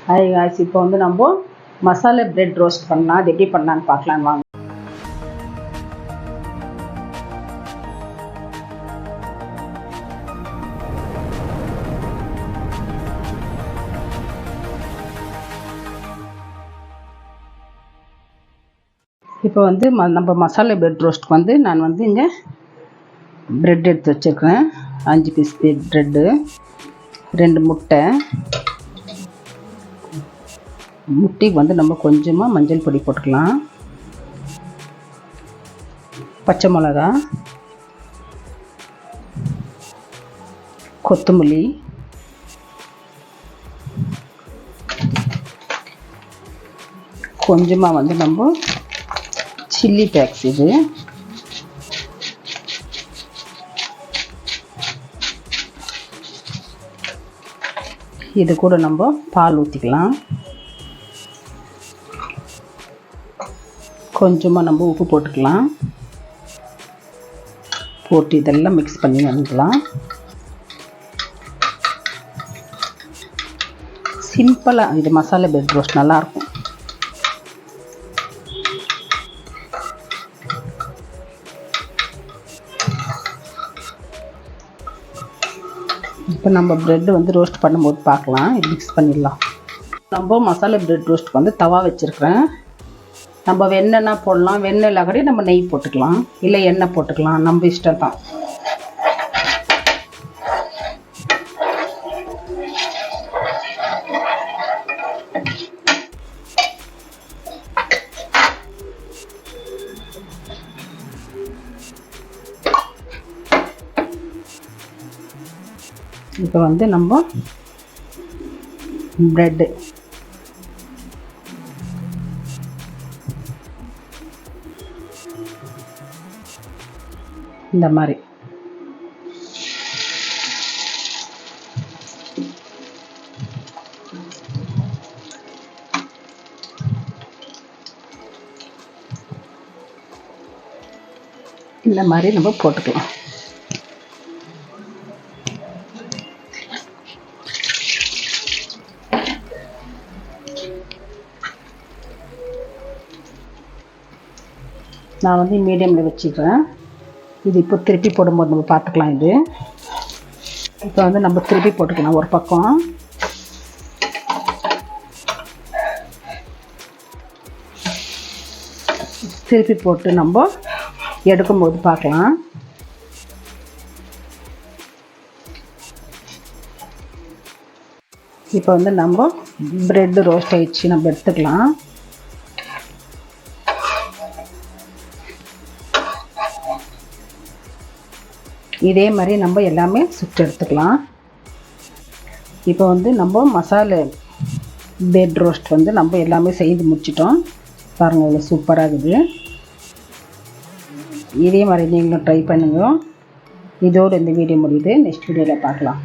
Hi guys, இப்போ வந்து நம்ம மசாலா பிரெட் ரோஸ்ட் பண்ணலாம். அது எப்படி பண்ணலான்னு பார்க்கலாம் வாங்க. இப்போ வந்து நம்ம மசாலா பிரெட் ரோஸ்ட்டுக்கு வந்து நான் வந்து இங்கே பிரெட் எடுத்து வச்சுருக்கிறேன். 5 பீஸ் பிரெட்டு, 2 முட்டை. முட்டைக்கு வந்து நம்ம கொஞ்சமாக மஞ்சள் பொடி போட்டுக்கலாம், பச்சை மிளகா, கொத்தமல்லி, கொஞ்சமாக வந்து நம்ம சில்லி பேக்ஸ், இது கூட நம்ம பால் ஊற்றிக்கலாம். கொஞ்சமாக நம்ம உப்பு போட்டுக்கலாம். போட்டு இதெல்லாம் மிக்ஸ் பண்ணி வந்துக்கலாம். சிம்பிளாக இது மசாலா பிரெட் ரோஸ்ட் நல்லாயிருக்கும். இப்போ நம்ம ப்ரெட்டு வந்து ரோஸ்ட் பண்ணும்போது பார்க்கலாம். இது மிக்ஸ் பண்ணிடலாம். நம்ம மசாலா பிரெட் ரோஸ்ட்டுக்கு வந்து தவா வச்சுருக்கிறேன். நம்ம வெண்ணெய்னா போடலாம், வெண்ணெயில் கூட நம்ம நெய் போட்டுக்கலாம், இல்லை எண்ணெய் போட்டுக்கலாம், நம்ம இஷ்டம் தான். இப்போ வந்து நம்ம ப்ரெட்டு இந்த மாதிரி நம்ம போட்டுக்கலாம். நான் வந்து மீடியமில் வச்சுக்கிறேன். இது இப்போ திருப்பி போடும்போது நம்ம பார்த்துக்கலாம். இது இப்போ வந்து நம்ம திருப்பி போட்டுக்கலாம். ஒரு பக்கம் திருப்பி போட்டு நம்ம எடுக்கும்போது பார்க்கலாம். இப்போ வந்து நம்ம பிரெட் ரோஸ்ட் ஆயிடுச்சு, நம்ம எடுத்துக்கலாம். இதே மாதிரி நம்ம எல்லாமே சுட்டு எடுத்துக்கலாம். இப்போ வந்து நம்ம மசாலா பிரெட் ரோஸ்ட் வந்து நம்ம எல்லாமே செய்து முடிச்சிட்டோம். பாருங்கள், இவ்வளோ சூப்பராக இருக்குது. இதே மாதிரி நீங்களும் ட்ரை பண்ணுங்க. இதோடு இந்த வீடியோ முடியுது. நெக்ஸ்ட் வீடியோவில் பார்க்கலாம்.